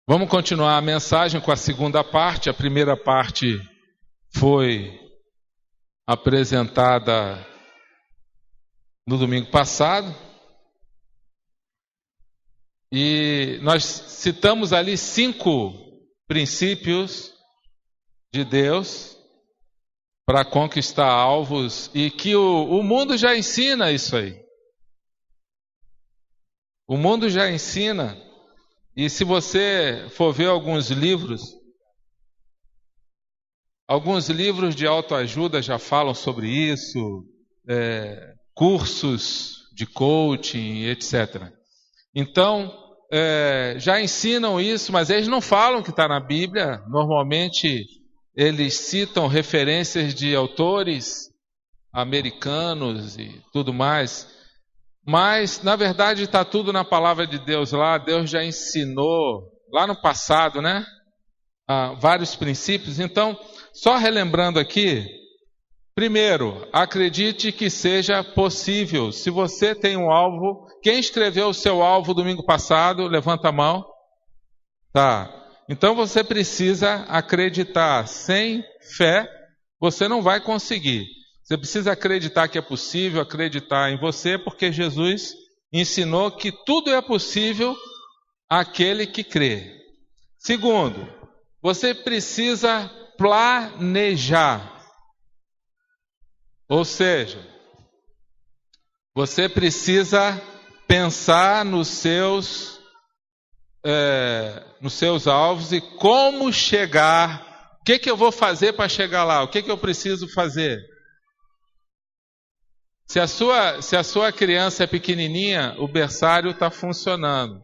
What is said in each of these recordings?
Vamos continuar a mensagem com a segunda parte. A primeira parte foi apresentada no domingo passado. E nós citamos ali 5 princípios de Deus para conquistar alvos e que o mundo já ensina isso aí. O mundo já ensina. E se você for ver alguns livros de autoajuda já falam sobre isso, cursos de coaching, etc. Então, já ensinam isso, mas eles não falam que está na Bíblia. Normalmente, eles citam referências de autores americanos e tudo mais. Mas, na verdade, está tudo na palavra de Deus lá. Deus já ensinou, lá no passado, né? Vários princípios. Então, só relembrando aqui, primeiro, acredite que seja possível. Se você tem um alvo, quem escreveu o seu alvo domingo passado, levanta a mão. Tá. Então, você precisa acreditar. Sem fé, você não vai conseguir. Você precisa acreditar que é possível, acreditar em você, porque Jesus ensinou que tudo é possível àquele que crê. Segundo, você precisa planejar. Ou seja, você precisa pensar nos seus alvos e como chegar. O que eu vou fazer para chegar lá? O que eu preciso fazer? Se a sua criança é pequenininha, o berçário está funcionando.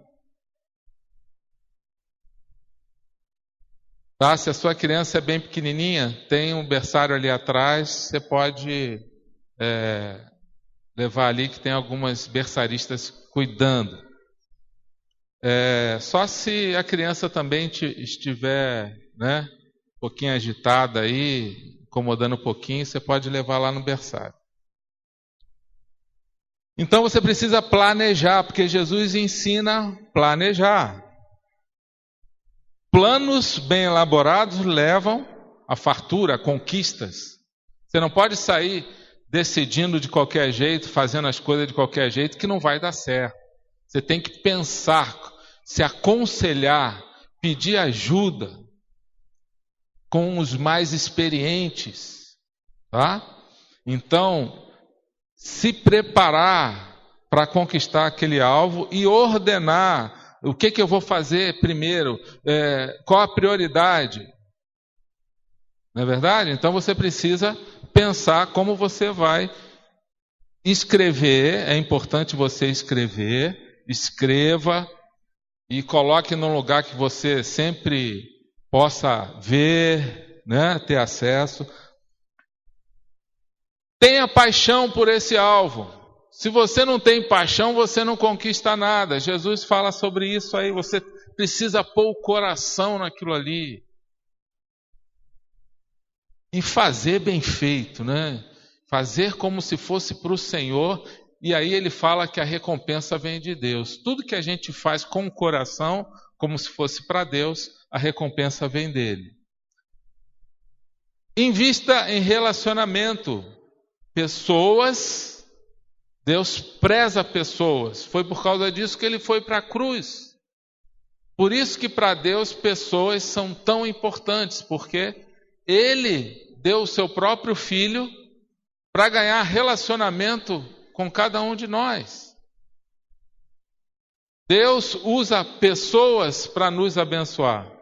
Tá? Se a sua criança é bem pequenininha, tem um berçário ali atrás, você pode levar ali que tem algumas berçaristas cuidando. Só se a criança também estiver, né, um pouquinho agitada aí, incomodando um pouquinho, você pode levar lá no berçário. Então você precisa planejar, porque Jesus ensina a planejar. Planos bem elaborados levam a fartura, a conquistas. Você não pode sair decidindo de qualquer jeito, fazendo as coisas de qualquer jeito, que não vai dar certo. Você tem que pensar, se aconselhar, pedir ajuda com os mais experientes, tá? Então, se preparar para conquistar aquele alvo e ordenar o que eu vou fazer primeiro, qual a prioridade. Não é verdade? Então você precisa pensar como você vai escrever. É importante você escreva e coloque num lugar que você sempre possa ver, né, ter acesso. Tenha paixão por esse alvo. Se você não tem paixão, você não conquista nada. Jesus fala sobre isso aí. Você precisa pôr o coração naquilo ali. E fazer bem feito, né? Fazer como se fosse para o Senhor. E aí ele fala que a recompensa vem de Deus. Tudo que a gente faz com o coração, como se fosse para Deus, a recompensa vem dele. Invista em relacionamento. Pessoas, Deus preza pessoas. Foi por causa disso que ele foi para a cruz. Por isso que para Deus pessoas são tão importantes, porque ele deu o seu próprio filho para ganhar relacionamento com cada um de nós. Deus usa pessoas para nos abençoar.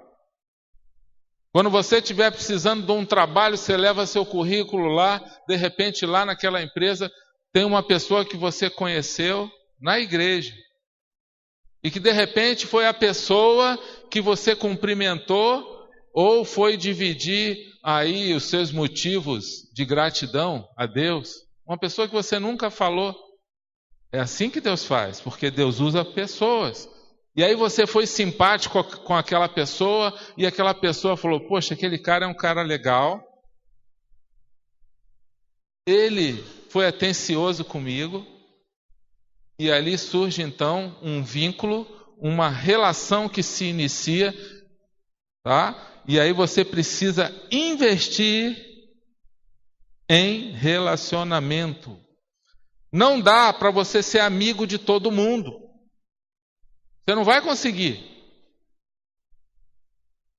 Quando você estiver precisando de um trabalho, você leva seu currículo lá, de repente lá naquela empresa tem uma pessoa que você conheceu na igreja. E que de repente foi a pessoa que você cumprimentou ou foi dividir aí os seus motivos de gratidão a Deus. Uma pessoa que você nunca falou. É assim que Deus faz, porque Deus usa pessoas. E aí você foi simpático com aquela pessoa e aquela pessoa falou, poxa, aquele cara é um cara legal. Ele foi atencioso comigo. E ali surge então um vínculo, uma relação que se inicia, tá? E aí você precisa investir em relacionamento. Não dá para você ser amigo de todo mundo. Você não vai conseguir.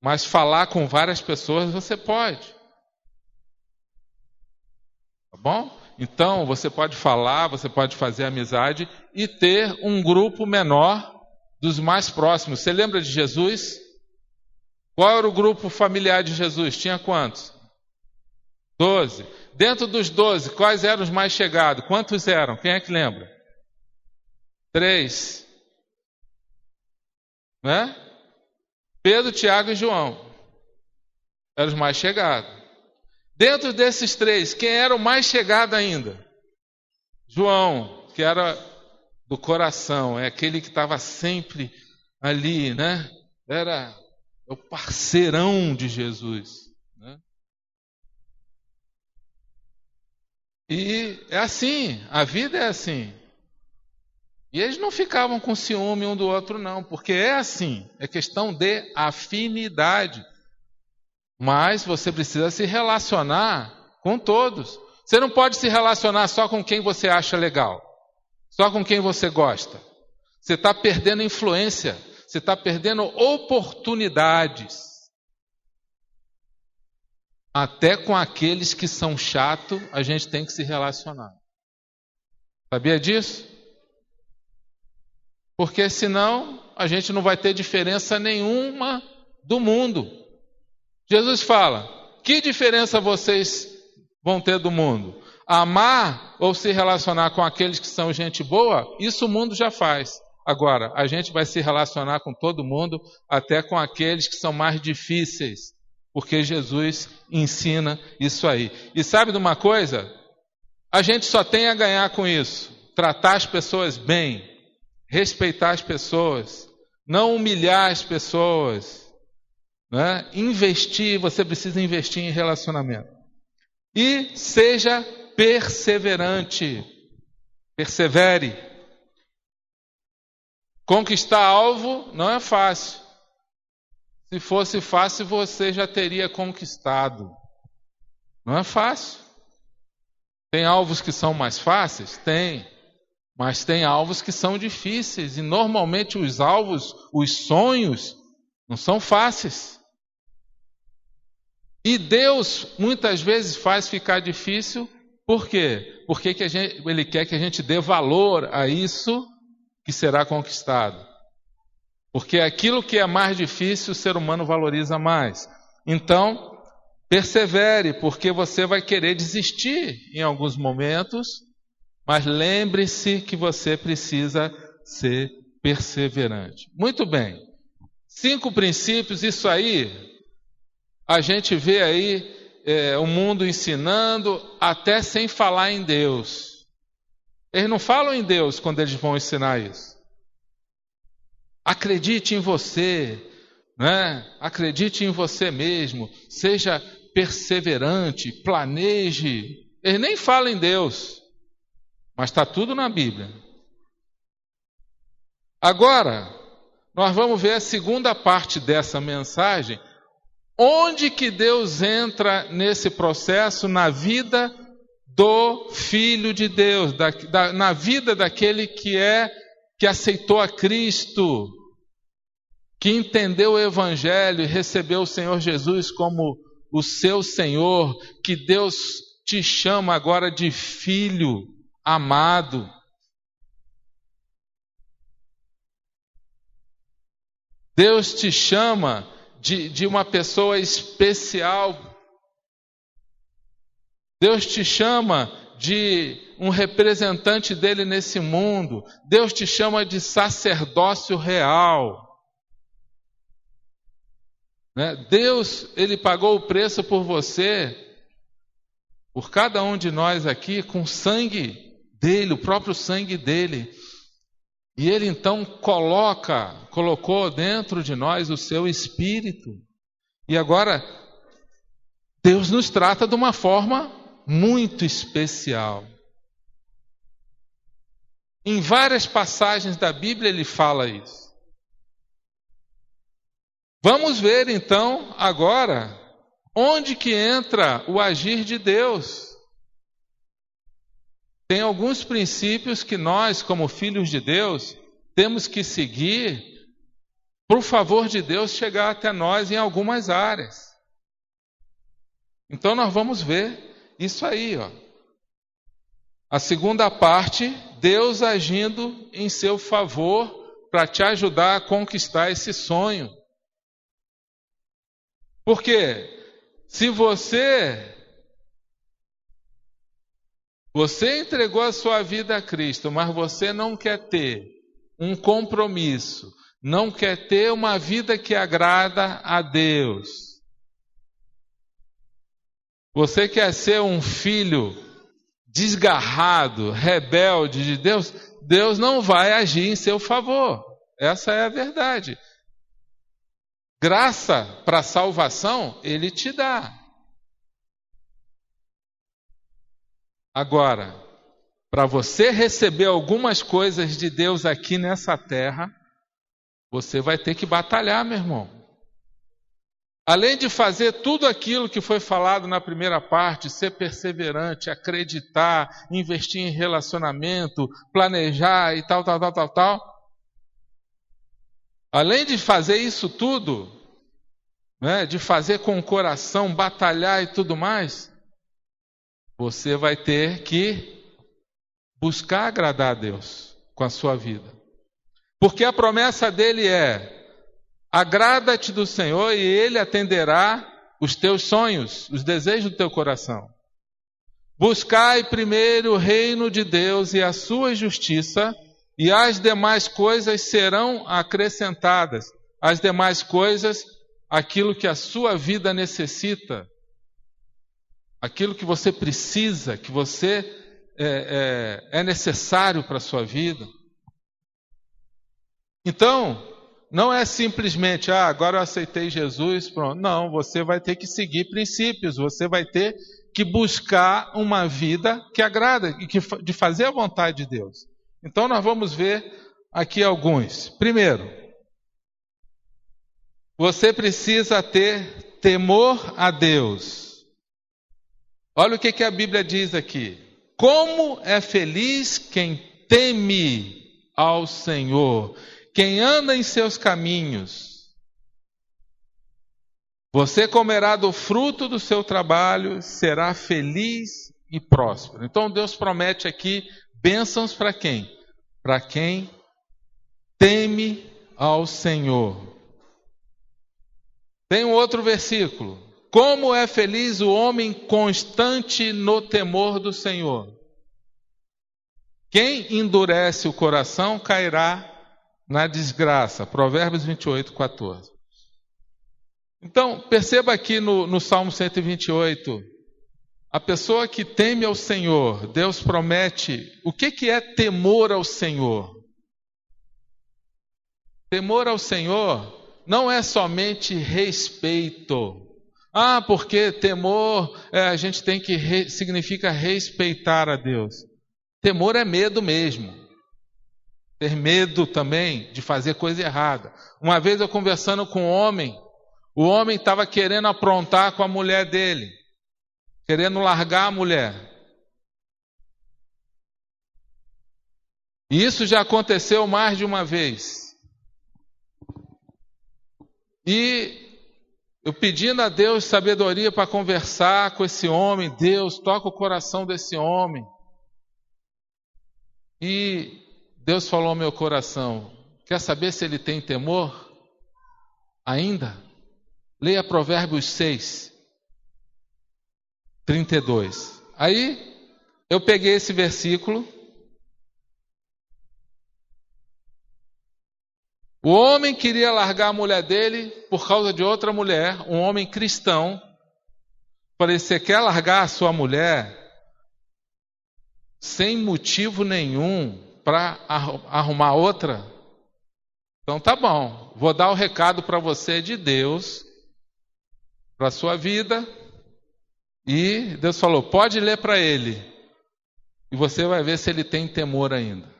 Mas falar com várias pessoas você pode. Tá bom? Então, você pode falar, você pode fazer amizade e ter um grupo menor dos mais próximos. Você lembra de Jesus? Qual era o grupo familiar de Jesus? Tinha quantos? 12. Dentro dos 12, quais eram os mais chegados? Quantos eram? Quem é que lembra? 3. Né? Pedro, Tiago e João. Eram os mais chegados. Dentro desses 3, quem era o mais chegado ainda? João, que era do coração, é aquele que estava sempre ali, né? Era o parceirão de Jesus, né? E é assim, a vida é assim. E eles não ficavam com ciúme um do outro, não, porque é assim, é questão de afinidade. Mas você precisa se relacionar com todos. Você não pode se relacionar só com quem você acha legal, só com quem você gosta. Você está perdendo influência, você está perdendo oportunidades. Até com aqueles que são chatos, a gente tem que se relacionar. Sabia disso? Porque senão a gente não vai ter diferença nenhuma do mundo. Jesus fala, que diferença vocês vão ter do mundo? Amar ou se relacionar com aqueles que são gente boa, isso o mundo já faz. Agora, a gente vai se relacionar com todo mundo, até com aqueles que são mais difíceis, porque Jesus ensina isso aí. E sabe de uma coisa? A gente só tem a ganhar com isso. Tratar as pessoas bem, respeitar as pessoas, não humilhar as pessoas. Né? Investir, você precisa investir em relacionamento. E seja perseverante. Persevere. Conquistar alvo não é fácil. Se fosse fácil, você já teria conquistado. Não é fácil. Tem alvos que são mais fáceis? Tem. Mas tem alvos que são difíceis. E normalmente os alvos, os sonhos, não são fáceis. E Deus muitas vezes faz ficar difícil, por quê? Porque Ele quer que a gente dê valor a isso que será conquistado. Porque aquilo que é mais difícil, o ser humano valoriza mais. Então, persevere, porque você vai querer desistir em alguns momentos, mas lembre-se que você precisa ser perseverante. Muito bem. 5 princípios, isso aí... A gente vê aí o mundo ensinando até sem falar em Deus. Eles não falam em Deus quando eles vão ensinar isso. Acredite em você, né? Acredite em você mesmo, seja perseverante, planeje. Eles nem falam em Deus, mas está tudo na Bíblia. Agora, nós vamos ver a segunda parte dessa mensagem. Onde que Deus entra nesse processo na vida do Filho de Deus, na vida daquele que aceitou a Cristo, que entendeu o Evangelho e recebeu o Senhor Jesus como o seu Senhor, que Deus te chama agora de filho amado. Deus te chama de uma pessoa especial. Deus te chama de um representante dele nesse mundo. Deus te chama de sacerdócio real. Né? Deus, Ele pagou o preço por você, por cada um de nós aqui, com o sangue dele, o próprio sangue dele. E Ele então colocou dentro de nós o seu Espírito. E agora, Deus nos trata de uma forma muito especial. Em várias passagens da Bíblia Ele fala isso. Vamos ver então agora onde que entra o agir de Deus. Tem alguns princípios que nós, como filhos de Deus, temos que seguir para o favor de Deus chegar até nós em algumas áreas. Então nós vamos ver isso aí, ó. A segunda parte, Deus agindo em seu favor para te ajudar a conquistar esse sonho. Porque se você entregou a sua vida a Cristo, mas você não quer ter um compromisso, não quer ter uma vida que agrada a Deus, você quer ser um filho desgarrado, rebelde de Deus, Deus não vai agir em seu favor. Essa é a verdade. Graça para salvação, Ele te dá. Agora, para você receber algumas coisas de Deus aqui nessa terra, você vai ter que batalhar, meu irmão. Além de fazer tudo aquilo que foi falado na primeira parte, ser perseverante, acreditar, investir em relacionamento, planejar e tal. Além de fazer isso tudo, né, de fazer com o coração, batalhar e tudo mais, você vai ter que buscar agradar a Deus com a sua vida. Porque a promessa dele é: agrada-te do Senhor e Ele atenderá os teus sonhos, os desejos do teu coração. Buscai primeiro o reino de Deus e a sua justiça, e as demais coisas serão acrescentadas. As demais coisas, aquilo que a sua vida necessita, aquilo que você precisa, que você é necessário para a sua vida. Então, não é simplesmente, agora eu aceitei Jesus, pronto. Não, você vai ter que seguir princípios, você vai ter que buscar uma vida que agrada, e de fazer a vontade de Deus. Então nós vamos ver aqui alguns. Primeiro, você precisa ter temor a Deus. Olha o que a Bíblia diz aqui. Como é feliz quem teme ao Senhor, quem anda em seus caminhos. Você comerá do fruto do seu trabalho, será feliz e próspero. Então Deus promete aqui bênçãos para quem? Para quem teme ao Senhor. Tem um outro versículo. Como é feliz o homem constante no temor do Senhor. Quem endurece o coração cairá na desgraça. Provérbios 28, 14. Então, perceba aqui no Salmo 128, a pessoa que teme ao Senhor, Deus promete. O que é temor ao Senhor? Temor ao Senhor não é somente respeito. Porque temor, a gente tem que, significa respeitar a Deus. Temor é medo mesmo. Ter medo também de fazer coisa errada. Uma vez eu conversando com um homem, o homem estava querendo aprontar com a mulher dele, querendo largar a mulher. E isso já aconteceu mais de uma vez. E eu pedindo a Deus sabedoria para conversar com esse homem, Deus, toca o coração desse homem. E Deus falou ao meu coração, quer saber se ele tem temor? Ainda? Leia Provérbios 6, 32. Aí, eu peguei esse versículo. O homem queria largar a mulher dele por causa de outra mulher, um homem cristão. Falei, você quer largar a sua mulher sem motivo nenhum para arrumar outra? Então tá bom, vou dar o recado para você de Deus, para a sua vida. E Deus falou, pode ler para ele, e você vai ver se ele tem temor ainda.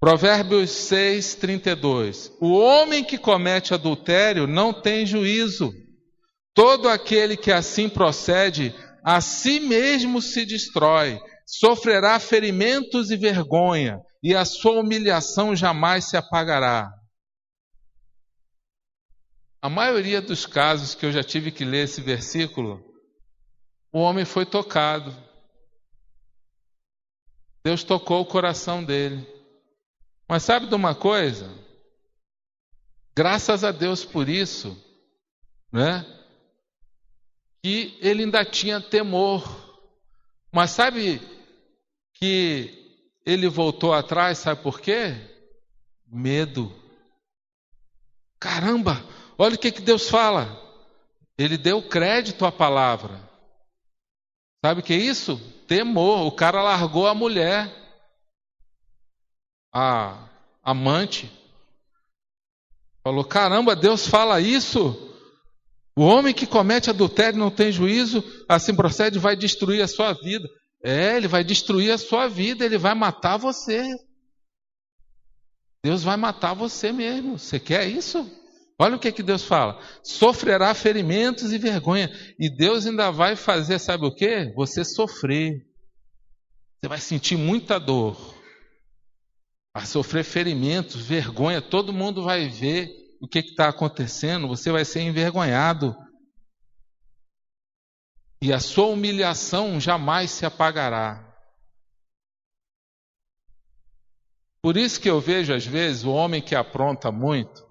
Provérbios 6:32. O homem que comete adultério não tem juízo. Todo aquele que assim procede, a si mesmo se destrói, sofrerá ferimentos e vergonha, e a sua humilhação jamais se apagará. A maioria dos casos que eu já tive que ler esse versículo, o homem foi tocado. Deus tocou o coração dele. Mas sabe de uma coisa? Graças a Deus por isso, né? Que ele ainda tinha temor. Mas sabe que ele voltou atrás, sabe por quê? Medo. Caramba, olha o que Deus fala. Ele deu crédito à palavra. Sabe o que é isso? Temor. O cara largou a mulher, a amante. Falou, caramba, Deus fala isso? O homem que comete adultério não tem juízo, assim procede, vai destruir a sua vida. Ele vai destruir a sua vida, ele vai matar você. Deus vai matar você mesmo. Você quer isso? Olha o que Deus fala. Sofrerá ferimentos e vergonha. E Deus ainda vai fazer, sabe o quê? Você sofrer. Você vai sentir muita dor. Vai sofrer ferimentos, vergonha. Todo mundo vai ver o que está acontecendo. Você vai ser envergonhado. E a sua humilhação jamais se apagará. Por isso que eu vejo, às vezes, o homem que apronta muito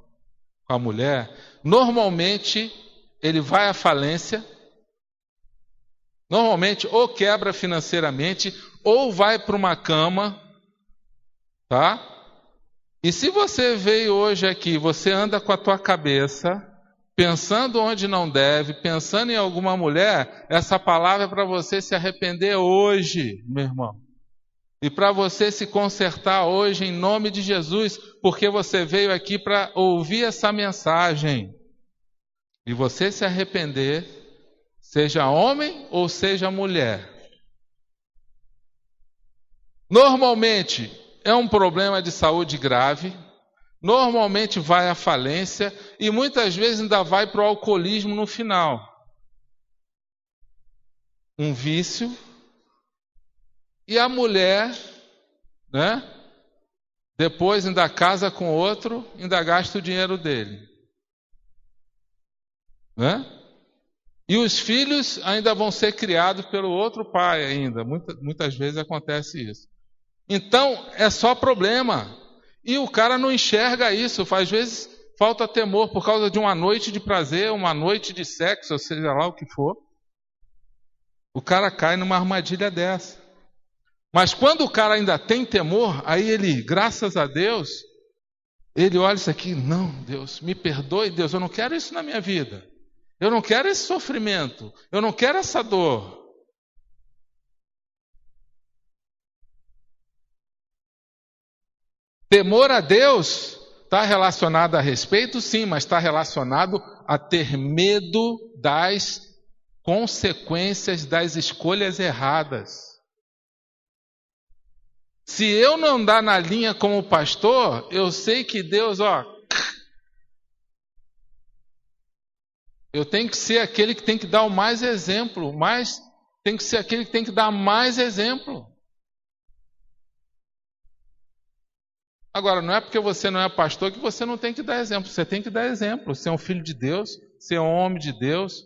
com a mulher, normalmente ele vai à falência, normalmente ou quebra financeiramente, ou vai para uma cama, tá? E se você veio hoje aqui, você anda com a tua cabeça, pensando onde não deve, pensando em alguma mulher, essa palavra é para você se arrepender hoje, meu irmão. E para você se consertar hoje em nome de Jesus, porque você veio aqui para ouvir essa mensagem. E você se arrepender, seja homem ou seja mulher. Normalmente é um problema de saúde grave, normalmente vai à falência e muitas vezes ainda vai para o alcoolismo no final. Um vício. E a mulher, né? Depois ainda casa com outro, ainda gasta o dinheiro dele. Né? E os filhos ainda vão ser criados pelo outro pai ainda. Muitas vezes acontece isso. Então, é só problema. E o cara não enxerga isso. Às vezes falta temor por causa de uma noite de prazer, uma noite de sexo, ou seja lá o que for. O cara cai numa armadilha dessa. Mas quando o cara ainda tem temor, aí ele, graças a Deus, ele olha isso aqui, não, Deus, me perdoe, Deus, eu não quero isso na minha vida. Eu não quero esse sofrimento, eu não quero essa dor. Temor a Deus está relacionado a respeito, sim, mas está relacionado a ter medo das consequências das escolhas erradas. Se eu não andar na linha como pastor, eu sei que Deus, eu tenho que ser aquele que tem que dar o mais exemplo, tem que ser aquele que tem que dar mais exemplo. Agora, não é porque você não é pastor que você não tem que dar exemplo, você tem que dar exemplo. Você é um filho de Deus, você é um homem de Deus,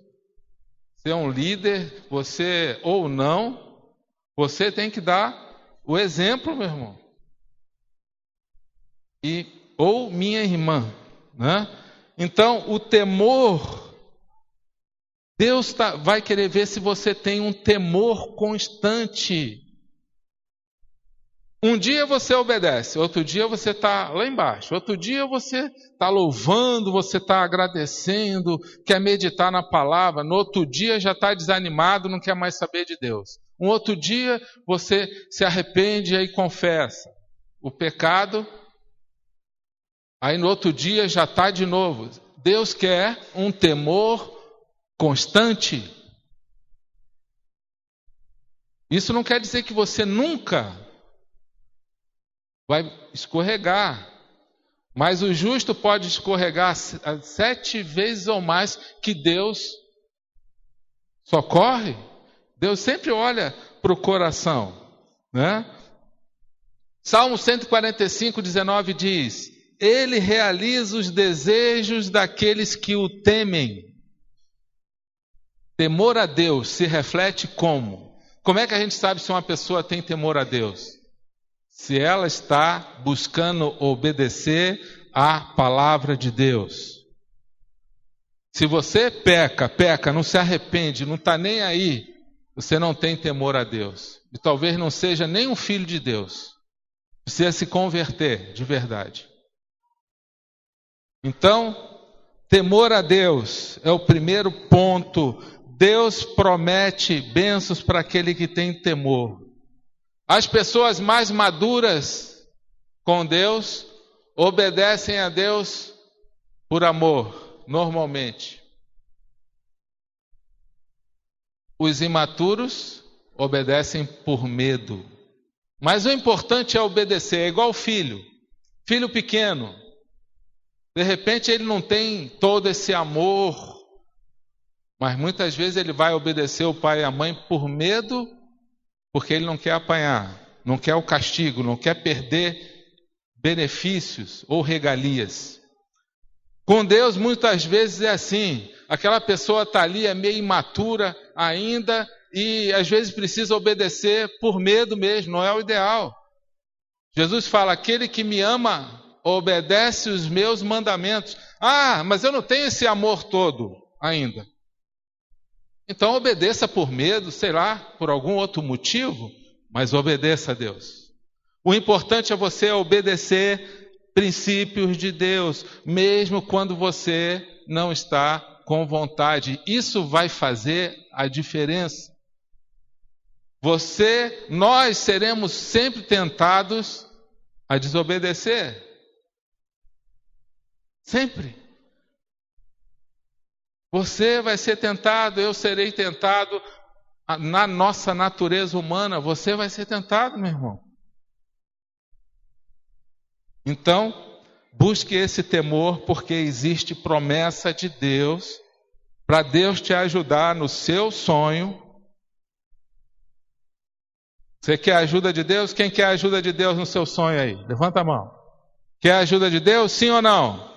você é um líder, você ou não, você tem que dar o exemplo, meu irmão. Ou minha irmã, né? Então, o temor, Deus vai querer ver se você tem um temor constante. Um dia você obedece, outro dia você está lá embaixo, outro dia você está louvando, você está agradecendo, quer meditar na palavra, no outro dia já está desanimado, não quer mais saber de Deus. Um outro dia você se arrepende e confessa o pecado, aí no outro dia já está de novo. Deus quer um temor constante. Isso não quer dizer que você nunca vai escorregar. Mas o justo pode escorregar 7 vezes ou mais, que Deus socorre. Deus sempre olha para o coração, né? Salmo 145, 19 diz: Ele realiza os desejos daqueles que o temem. Temor a Deus se reflete como? Como é que a gente sabe se uma pessoa tem temor a Deus? Se ela está buscando obedecer à palavra de Deus. Se você peca, não se arrepende, não está nem aí, você não tem temor a Deus. E talvez não seja nem um filho de Deus. Precisa se converter de verdade. Então, temor a Deus é o primeiro ponto. Deus promete bênçãos para aquele que tem temor. As pessoas mais maduras com Deus obedecem a Deus por amor, normalmente. Os imaturos obedecem por medo. Mas o importante é obedecer, é igual filho. Filho pequeno. De repente ele não tem todo esse amor, mas muitas vezes ele vai obedecer o pai e a mãe por medo, porque ele não quer apanhar, não quer o castigo, não quer perder benefícios ou regalias. Com Deus muitas vezes é assim, aquela pessoa está ali, é meio imatura ainda, e às vezes precisa obedecer por medo mesmo, não é o ideal. Jesus fala: aquele que me ama obedece os meus mandamentos. Ah, mas eu não tenho esse amor todo ainda. Então obedeça por medo, sei lá, por algum outro motivo, mas obedeça a Deus. O importante é você obedecer princípios de Deus, mesmo quando você não está com vontade. Isso vai fazer a diferença. Nós seremos sempre tentados a desobedecer. Sempre. Você vai ser tentado, eu serei tentado. Na nossa natureza humana, você vai ser tentado, meu irmão. Então, busque esse temor, porque existe promessa de Deus, para Deus te ajudar no seu sonho. Você quer a ajuda de Deus? Quem quer a ajuda de Deus no seu sonho aí? Levanta a mão. Quer a ajuda de Deus? Sim ou não?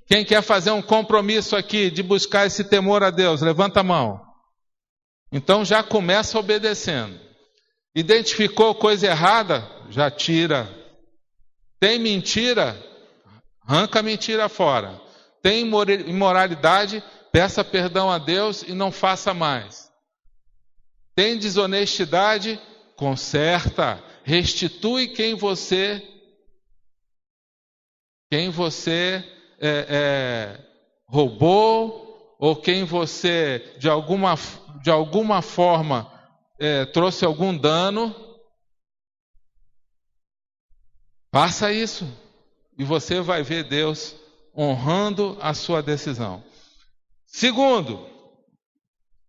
Quem quer fazer um compromisso aqui de buscar esse temor a Deus? Levanta a mão. Então já começa obedecendo. Identificou coisa errada? Já tira. Tem mentira? Arranca a mentira fora. Tem imoralidade? Peça perdão a Deus e não faça mais. Tem desonestidade? Conserta. Restitui quem você roubou, ou quem você de alguma forma trouxe algum dano. Faça isso e você vai ver Deus honrando a sua decisão. Segundo,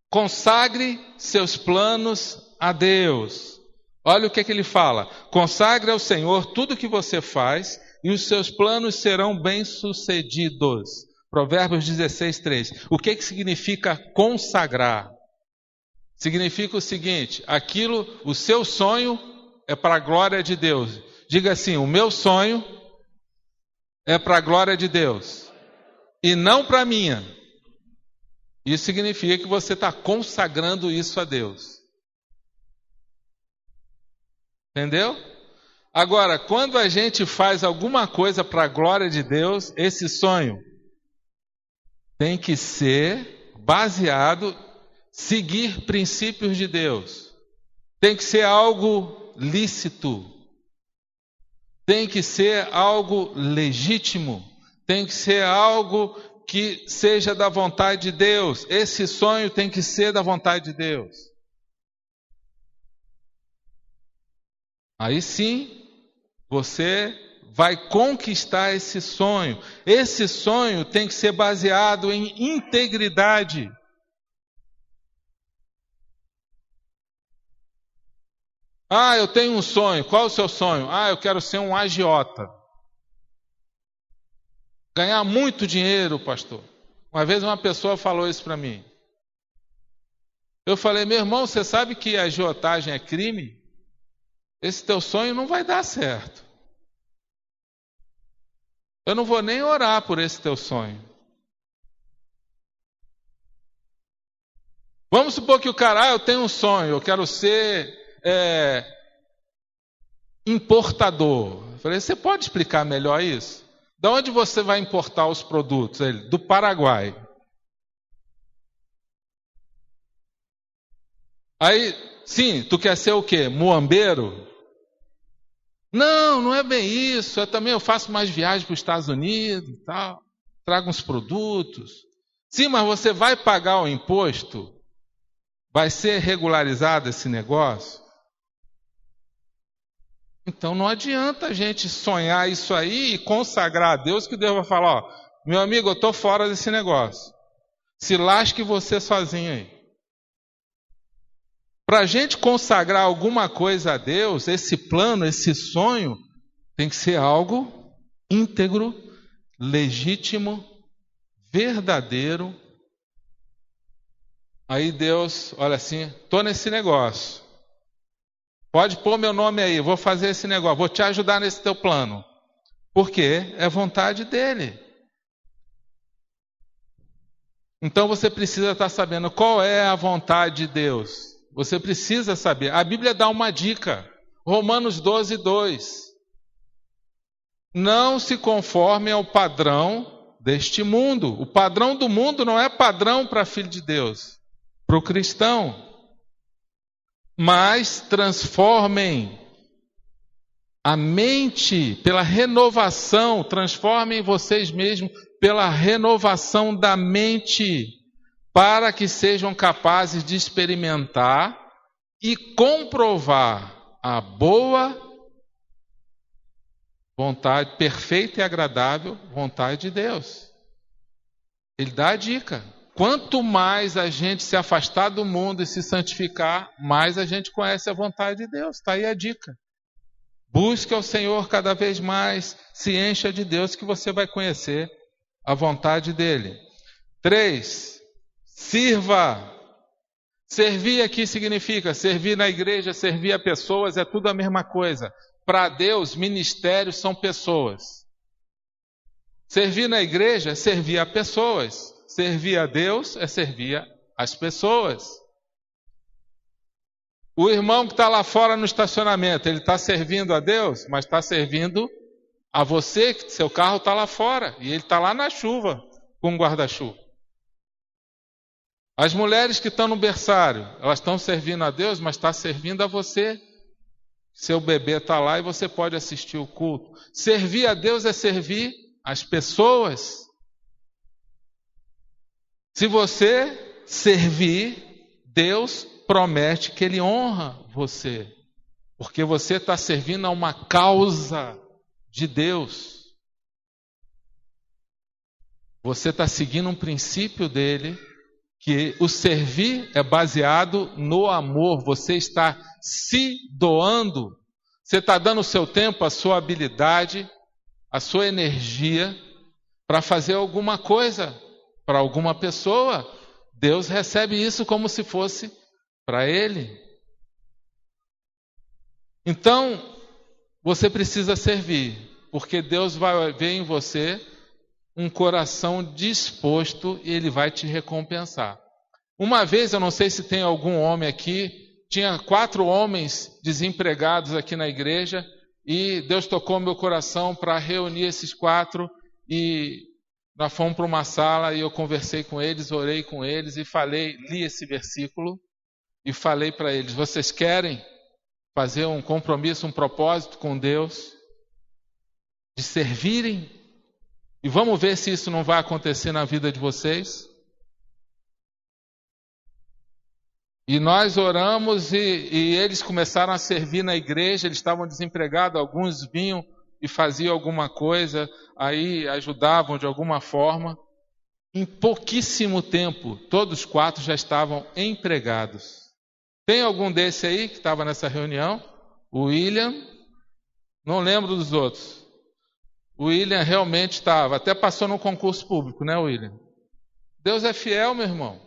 consagre seus planos a Deus. Olha o que ele fala: consagre ao Senhor tudo o que você faz e os seus planos serão bem-sucedidos. Provérbios 16, 3. O que significa consagrar? Significa o seguinte: o seu sonho é para a glória de Deus. Diga assim: o meu sonho é para a glória de Deus e não para a minha. Isso significa que você está consagrando isso a Deus. Entendeu? Agora, quando a gente faz alguma coisa para a glória de Deus, esse sonho tem que ser baseado, seguir princípios de Deus. Tem que ser algo lícito. Tem que ser algo legítimo. Tem que ser algo que seja da vontade de Deus. Esse sonho tem que ser da vontade de Deus. Aí sim, você vai conquistar esse sonho. Esse sonho tem que ser baseado em integridade. Ah, eu tenho um sonho. Qual é o seu sonho? Ah, eu quero ser um agiota. Ganhar muito dinheiro, pastor. Uma vez uma pessoa falou isso para mim. Eu falei, meu irmão, você sabe que a agiotagem é crime? Esse teu sonho não vai dar certo. Eu não vou nem orar por esse teu sonho. Vamos supor que o cara, eu tenho um sonho, eu quero ser importador. Eu falei, você pode explicar melhor isso? De onde você vai importar os produtos? Ele, do Paraguai. Aí, sim, tu quer ser o quê? Muambeiro? Não, não é bem isso. Eu faço mais viagens para os Estados Unidos e tal. Trago uns produtos. Sim, mas você vai pagar o imposto? Vai ser regularizado esse negócio? Então não adianta a gente sonhar isso aí e consagrar a Deus, que Deus vai falar, ó, meu amigo, eu estou fora desse negócio. Se lasque você sozinho aí. Para a gente consagrar alguma coisa a Deus, esse plano, esse sonho, tem que ser algo íntegro, legítimo, verdadeiro. Aí Deus, olha assim, estou nesse negócio. Pode pôr meu nome aí, vou fazer esse negócio, vou te ajudar nesse teu plano. Porque é vontade dele. Então você precisa estar sabendo qual é a vontade de Deus. Você precisa saber. A Bíblia dá uma dica. Romanos 12, 2. Não se conforme ao padrão deste mundo. O padrão do mundo não é padrão para filho de Deus, para o cristão. Mas transformem a mente pela renovação, transformem vocês mesmos pela renovação da mente, para que sejam capazes de experimentar e comprovar a boa vontade, perfeita e agradável vontade de Deus. Ele dá a dica. Quanto mais a gente se afastar do mundo e se santificar, mais a gente conhece a vontade de Deus. Está aí a dica. Busque ao Senhor cada vez mais, se encha de Deus que você vai conhecer a vontade dele. 3. Sirva. Servir aqui significa servir na igreja, servir a pessoas, é tudo a mesma coisa. Para Deus, ministérios são pessoas. Servir na igreja é servir a pessoas. Servir a Deus é servir as pessoas. O irmão que está lá fora no estacionamento, ele está servindo a Deus, mas está servindo a você, que seu carro está lá fora, e ele está lá na chuva, com um guarda-chuva. As mulheres que estão no berçário, elas estão servindo a Deus, mas está servindo a você. Seu bebê está lá e você pode assistir o culto. Servir a Deus é servir as pessoas. Se você servir, Deus promete que Ele honra você, porque você está servindo a uma causa de Deus. Você está seguindo um princípio dele, que o servir é baseado no amor. Você está se doando, você está dando o seu tempo, a sua habilidade, a sua energia para fazer alguma coisa para alguma pessoa. Deus recebe isso como se fosse para Ele. Então, você precisa servir, porque Deus vai ver em você um coração disposto e Ele vai te recompensar. Uma vez, eu não sei se tem algum homem aqui, tinha 4 homens desempregados aqui na igreja, e Deus tocou meu coração para reunir esses 4, e nós fomos para uma sala e eu conversei com eles, orei com eles e li esse versículo e falei para eles: vocês querem fazer um compromisso, um propósito com Deus de servirem? E vamos ver se isso não vai acontecer na vida de vocês. E nós oramos e eles começaram a servir na igreja. Eles estavam desempregados, alguns vinham e faziam alguma coisa, aí ajudavam de alguma forma. Em pouquíssimo tempo, todos os 4 já estavam empregados. Tem algum desse aí que estava nessa reunião? O William, não lembro dos outros. O William realmente estava, até passou no concurso público, né, William? Deus é fiel, meu irmão.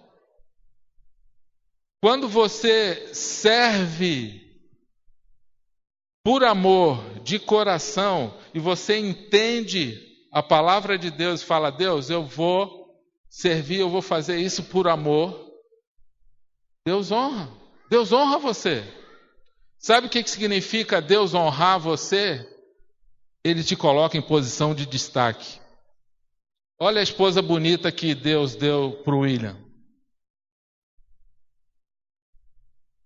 Quando você serve por amor, de coração, e você entende a palavra de Deus e fala, Deus, eu vou servir, eu vou fazer isso por amor, Deus honra você. Sabe o que significa Deus honrar você? Ele te coloca em posição de destaque. Olha a esposa bonita que Deus deu para o William.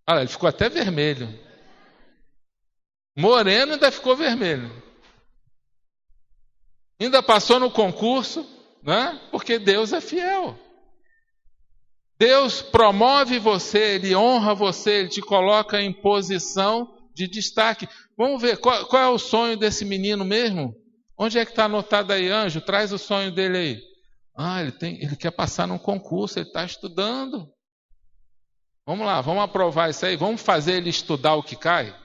Olha, ele ficou até vermelho. Moreno ainda ficou vermelho. Ainda passou no concurso, né? Porque Deus é fiel. Deus promove você, Ele honra você, Ele te coloca em posição de destaque. Vamos ver, qual é o sonho desse menino mesmo? Onde é que está anotado aí, anjo? Traz o sonho dele aí. Ele quer passar num concurso, ele está estudando. Vamos lá, vamos aprovar isso aí, vamos fazer ele estudar o que cai?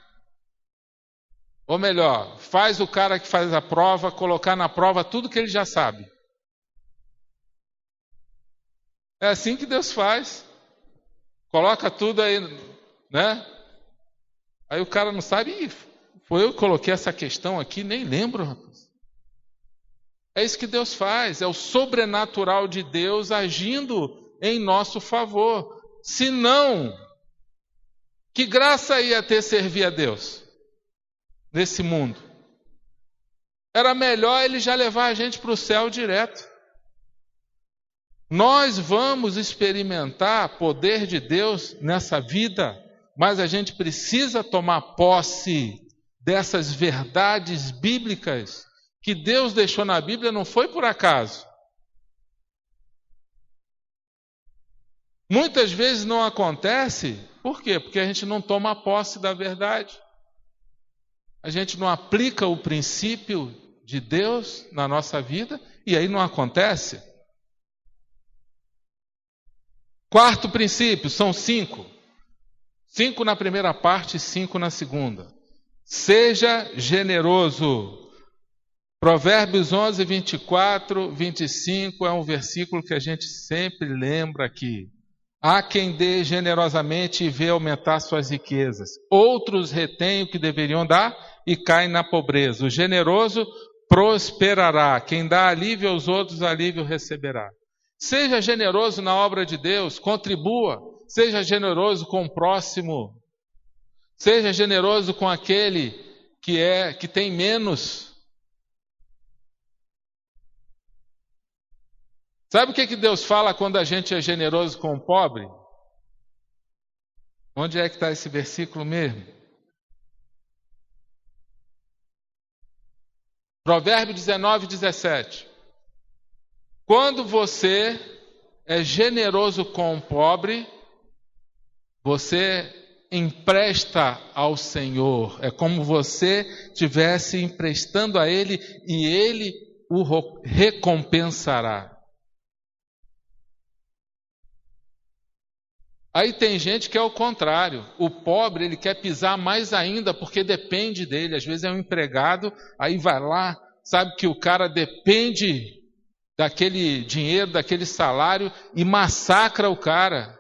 Ou melhor, faz o cara que faz a prova colocar na prova tudo que ele já sabe. É assim que Deus faz. Coloca tudo aí, né? Aí o cara não sabe, foi eu que coloquei essa questão aqui, nem lembro, rapaz. É isso que Deus faz, é o sobrenatural de Deus agindo em nosso favor. Se não, que graça ia ter servir a Deus nesse mundo? Era melhor Ele já levar a gente para o céu direto. Nós vamos experimentar poder de Deus nessa vida, mas a gente precisa tomar posse dessas verdades bíblicas que Deus deixou na Bíblia, não foi por acaso. Muitas vezes não acontece, por quê? Porque a gente não toma posse da verdade. A gente não aplica o princípio de Deus na nossa vida e aí não acontece. Quarto princípio, são 5. 5 na primeira parte e 5 na segunda. Seja generoso. Provérbios 11, 24, 25 é um versículo que a gente sempre lembra aqui. Há quem dê generosamente e vê aumentar suas riquezas. Outros retêm o que deveriam dar e caem na pobreza. O generoso prosperará. Quem dá alívio aos outros, alívio receberá. Seja generoso na obra de Deus, contribua. Seja generoso com o próximo. Seja generoso com aquele que tem menos. Sabe o que Deus fala quando a gente é generoso com o pobre? Onde é que está esse versículo mesmo? Provérbio 19, 17. Quando você é generoso com o pobre, você empresta ao Senhor. É como você estivesse emprestando a Ele e Ele o recompensará. Aí tem gente que é o contrário. O pobre, ele quer pisar mais ainda porque depende dele. Às vezes é um empregado, aí vai lá, sabe que o cara depende daquele dinheiro, daquele salário e massacra o cara.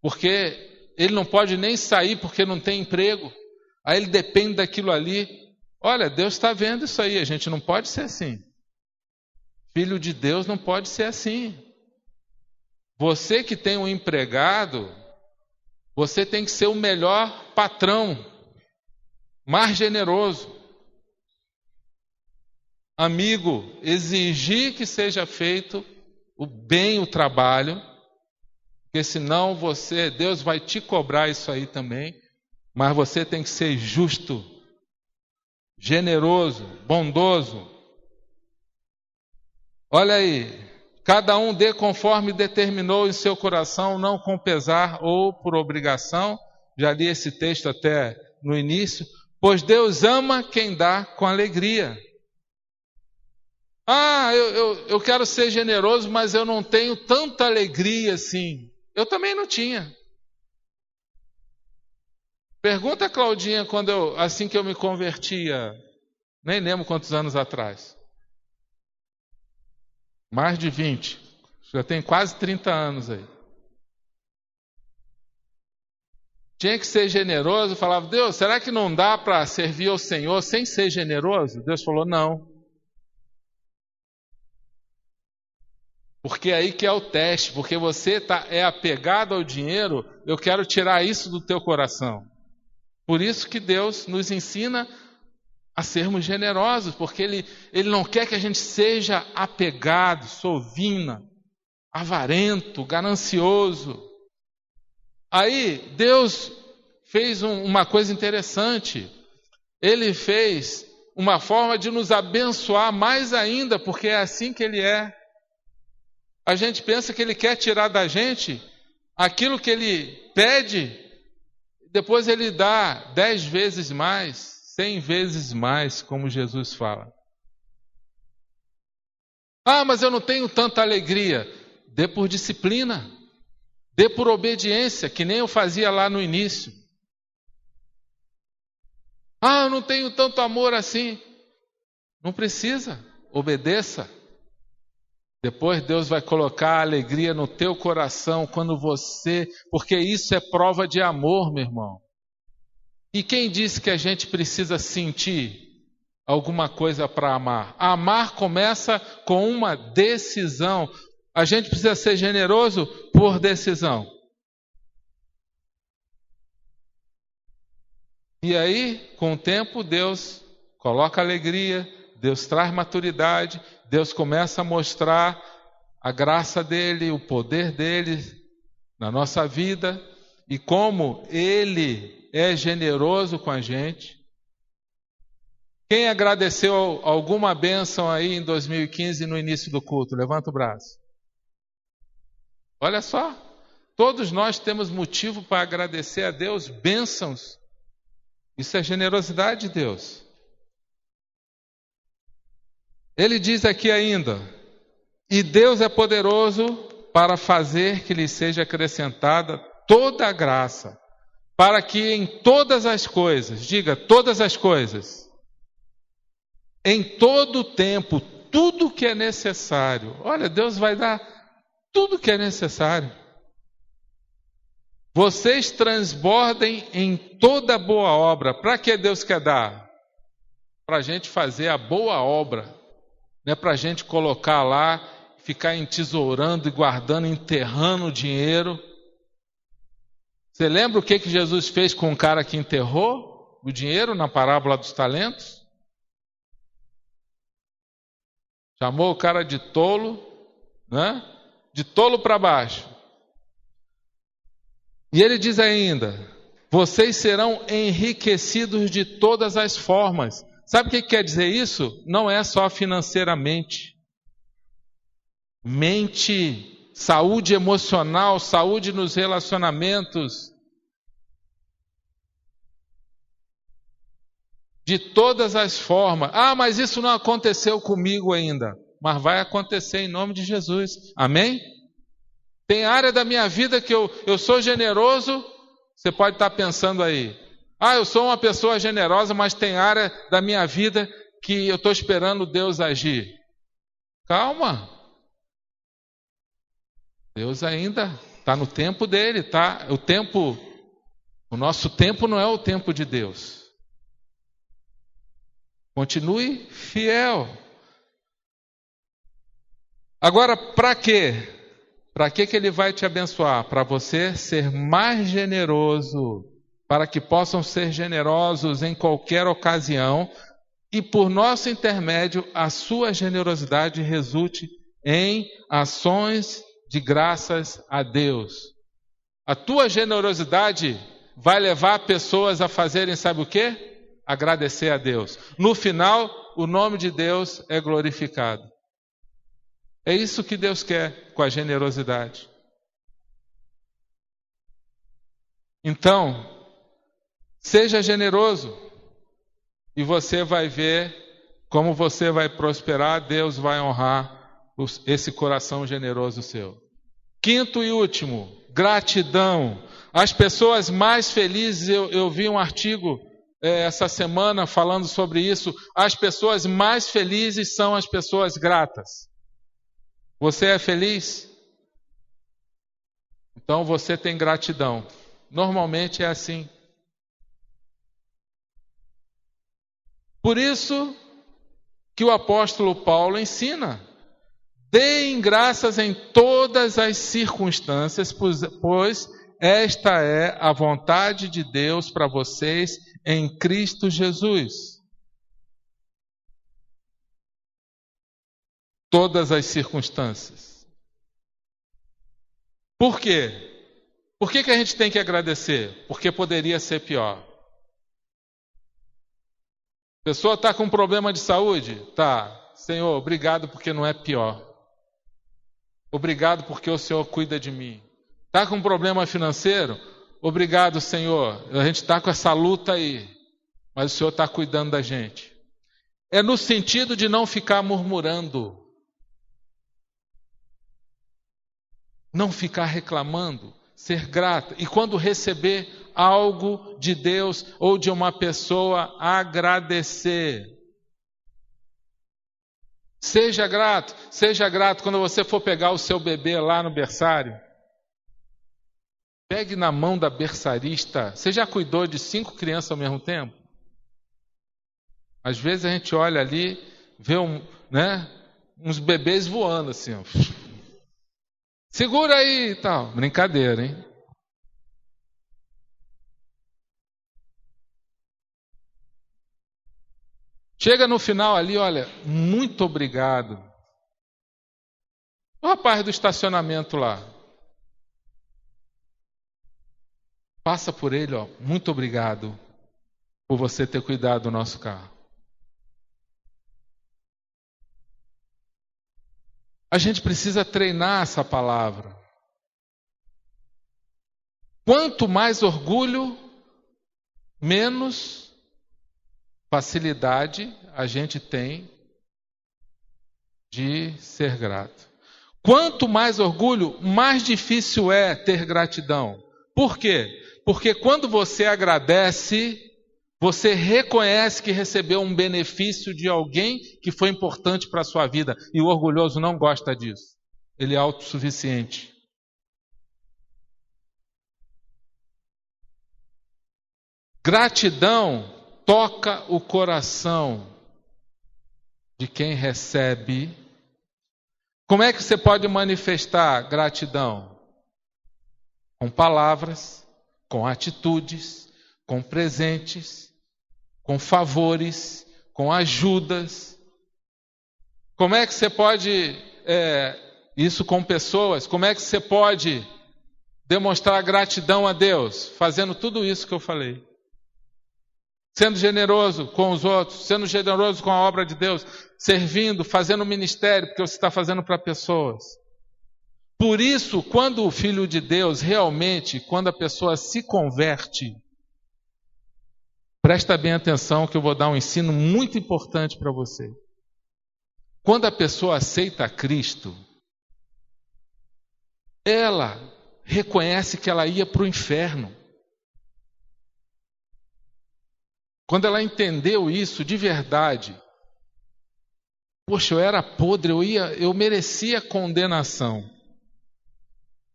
Porque ele não pode nem sair porque não tem emprego. Aí ele depende daquilo ali. Olha, Deus está vendo isso aí. A gente não pode ser assim. Filho de Deus não pode ser assim. Você que tem um empregado, você tem que ser o melhor patrão, mais generoso. Amigo, exigir que seja feito o trabalho, porque senão Deus vai te cobrar isso aí também, mas você tem que ser justo, generoso, bondoso. Olha aí. Cada um dê conforme determinou em seu coração, não com pesar ou por obrigação. Já li esse texto até no início. Pois Deus ama quem dá com alegria. Eu quero ser generoso, mas eu não tenho tanta alegria assim. Eu também não tinha. Pergunta a Claudinha assim que eu me convertia, nem lembro quantos anos atrás. Mais de 20. Já tem quase 30 anos aí. Tinha que ser generoso, falava, Deus, será que não dá para servir ao Senhor sem ser generoso? Deus falou, não. Porque aí que é o teste, porque você é apegado ao dinheiro, eu quero tirar isso do teu coração. Por isso que Deus nos ensina a sermos generosos, porque Ele não quer que a gente seja apegado, sovina, avarento, ganancioso. Aí Deus fez uma coisa interessante. Ele fez uma forma de nos abençoar mais ainda, porque é assim que Ele é. A gente pensa que Ele quer tirar da gente aquilo que Ele pede, depois Ele dá 10 vezes mais, 100 vezes mais, como Jesus fala. Ah, mas eu não tenho tanta alegria. Dê por disciplina, dê por obediência, que nem eu fazia lá no início. Ah, eu não tenho tanto amor assim. Não precisa, obedeça. Depois Deus vai colocar a alegria no teu coração porque isso é prova de amor, meu irmão. E quem disse que a gente precisa sentir alguma coisa para amar? Amar começa com uma decisão. A gente precisa ser generoso por decisão. E aí, com o tempo, Deus coloca alegria, Deus traz maturidade, Deus começa a mostrar a graça dele, o poder dele na nossa vida e como ele é generoso com a gente. Quem agradeceu alguma bênção aí em 2015 no início do culto? Levanta o braço. Olha só, todos nós temos motivo para agradecer a Deus, bênçãos. Isso é generosidade de Deus. Ele diz aqui ainda, e Deus é poderoso para fazer que lhe seja acrescentada toda a graça, para que em todas as coisas, diga todas as coisas, em todo o tempo, tudo que é necessário. Olha, Deus vai dar tudo que é necessário. Vocês transbordem em toda boa obra. Para que Deus quer dar? Para a gente fazer a boa obra. Não é para a gente colocar lá, ficar entesourando e guardando, enterrando o dinheiro. Você lembra o que Jesus fez com o cara que enterrou o dinheiro na parábola dos talentos? Chamou o cara de tolo, né? De tolo para baixo. E ele diz ainda, vocês serão enriquecidos de todas as formas. Sabe o que quer dizer isso? Não é só financeiramente. Mente, saúde emocional, saúde nos relacionamentos. De todas as formas. Ah, mas isso não aconteceu comigo ainda. Mas vai acontecer em nome de Jesus. Amém? Tem área da minha vida que eu sou generoso. Você pode estar pensando aí. Ah, eu sou uma pessoa generosa, mas tem área da minha vida que eu estou esperando Deus agir. Calma. Deus ainda está no tempo dele, tá? O nosso tempo não é o tempo de Deus. Continue fiel. Agora, para quê? Para que ele vai te abençoar? Para você ser mais generoso, para que possam ser generosos em qualquer ocasião e por nosso intermédio a sua generosidade resulte em ações de graças a Deus. A tua generosidade vai levar pessoas a fazerem, sabe o quê? Agradecer a Deus. No final, o nome de Deus é glorificado. É isso que Deus quer com a generosidade. Então, seja generoso e você vai ver como você vai prosperar, Deus vai honrar esse coração generoso seu. Quinto e último, gratidão. As pessoas mais felizes, eu vi um artigo essa semana falando sobre isso. As pessoas mais felizes são as pessoas gratas. Você é feliz? Então você tem gratidão. Normalmente é assim. Por isso que o apóstolo Paulo ensina: deem graças em todas as circunstâncias, pois esta é a vontade de Deus para vocês em Cristo Jesus. Todas as circunstâncias. Por quê? Por que a gente tem que agradecer? Porque poderia ser pior. A pessoa está com um problema de saúde? Tá. Senhor, obrigado porque não é pior. Obrigado porque o Senhor cuida de mim. Está com um problema financeiro? Obrigado, Senhor. A gente está com essa luta aí, mas o Senhor está cuidando da gente. É no sentido de não ficar murmurando, não ficar reclamando, ser grato. E quando receber algo de Deus ou de uma pessoa, agradecer. Seja grato quando você for pegar o seu bebê lá no berçário. Pegue na mão da berçarista. Você já cuidou de 5 crianças ao mesmo tempo? Às vezes a gente olha ali, vê uns bebês voando assim. Ó. Segura aí e tal. Brincadeira, hein? Chega no final ali, olha, muito obrigado. O rapaz do estacionamento lá. Passa por ele, ó, muito obrigado por você ter cuidado do nosso carro. A gente precisa treinar essa palavra. Quanto mais orgulho, menos facilidade a gente tem de ser grato. Quanto mais orgulho, mais difícil é ter gratidão. Por quê? Porque quando você agradece, você reconhece que recebeu um benefício de alguém que foi importante para a sua vida. E o orgulhoso não gosta disso. Ele é autossuficiente. Gratidão toca o coração de quem recebe. Como é que você pode manifestar gratidão? Com palavras, com atitudes, com presentes, com favores, com ajudas. Como é que você pode, isso com pessoas, como é que você pode demonstrar gratidão a Deus? Fazendo tudo isso que eu falei. Sendo generoso com os outros, sendo generoso com a obra de Deus, servindo, fazendo ministério, porque você está fazendo para pessoas. Por isso, quando o Filho de Deus realmente, quando a pessoa se converte, presta bem atenção que eu vou dar um ensino muito importante para você. Quando a pessoa aceita Cristo, ela reconhece que ela ia para o inferno. Quando ela entendeu isso de verdade, poxa, eu era podre, eu merecia condenação.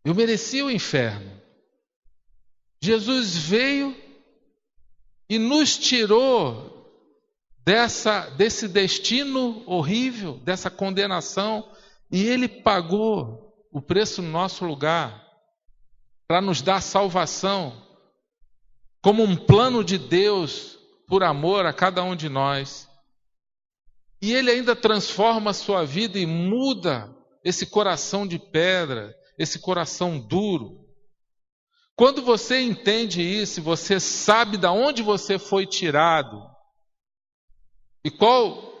Eu merecia o inferno. Jesus veio e nos tirou desse destino horrível, dessa condenação, e Ele pagou o preço no nosso lugar para nos dar salvação, como um plano de Deus por amor a cada um de nós. E Ele ainda transforma a sua vida e muda esse coração de pedra, esse coração duro. Quando você entende isso, você sabe de onde você foi tirado e qual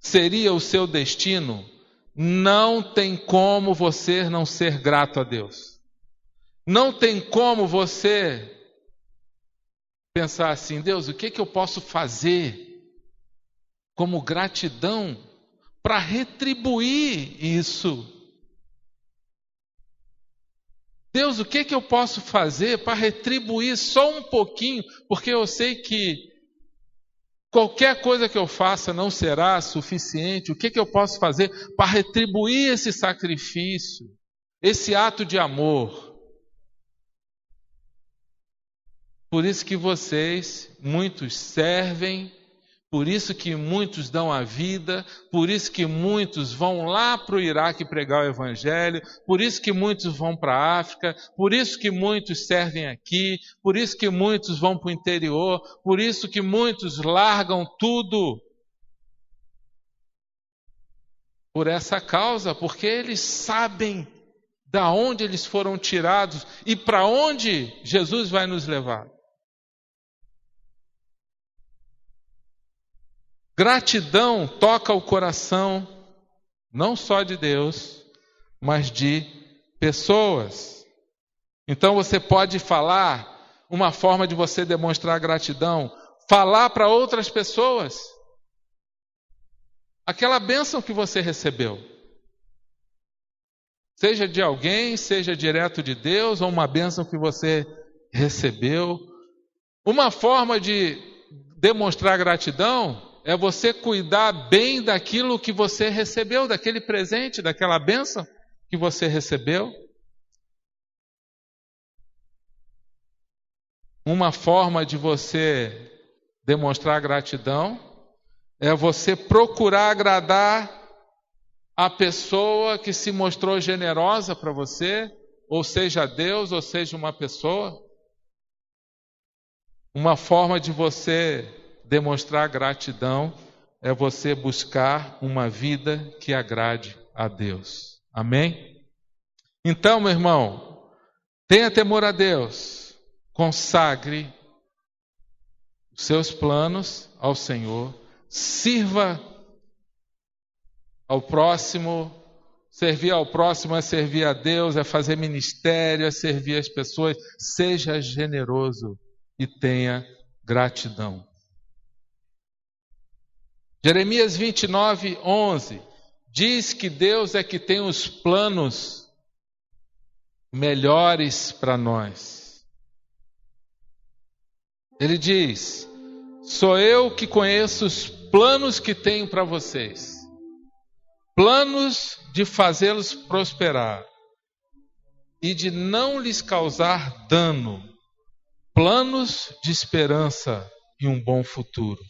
seria o seu destino, não tem como você não ser grato a Deus. Não tem como você pensar assim: Deus, o que eu posso fazer como gratidão para retribuir isso? Deus, o que eu posso fazer para retribuir só um pouquinho? Porque eu sei que qualquer coisa que eu faça não será suficiente. O que eu posso fazer para retribuir esse sacrifício, esse ato de amor? Por isso que muitos servem, por isso que muitos dão a vida, por isso que muitos vão lá para o Iraque pregar o Evangelho, por isso que muitos vão para a África, por isso que muitos servem aqui, por isso que muitos vão para o interior, por isso que muitos largam tudo. Por essa causa, porque eles sabem da onde eles foram tirados e para onde Jesus vai nos levar. Gratidão toca o coração, não só de Deus, mas de pessoas. Então você pode falar, uma forma de você demonstrar gratidão, falar para outras pessoas aquela bênção que você recebeu. Seja de alguém, seja direto de Deus, ou uma bênção que você recebeu. Uma forma de demonstrar gratidão é você cuidar bem daquilo que você recebeu, daquele presente, daquela bênção que você recebeu. Uma forma de você demonstrar gratidão é você procurar agradar a pessoa que se mostrou generosa para você, ou seja Deus, ou seja uma pessoa. Uma forma de você demonstrar gratidão é você buscar uma vida que agrade a Deus. Amém? Então, meu irmão, tenha temor a Deus, consagre os seus planos ao Senhor, sirva ao próximo. Servir ao próximo é servir a Deus, é fazer ministério, é servir as pessoas. Seja generoso e tenha gratidão. Jeremias 29:11 diz que Deus é que tem os planos melhores para nós. Ele diz: sou eu que conheço os planos que tenho para vocês, planos de fazê-los prosperar e de não lhes causar dano, planos de esperança e um bom futuro.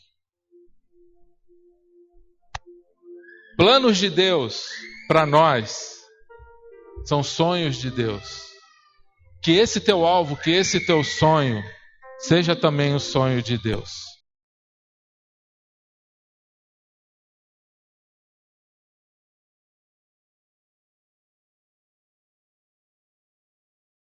Planos de Deus para nós são sonhos de Deus. Que esse teu alvo, que esse teu sonho seja também o sonho de Deus.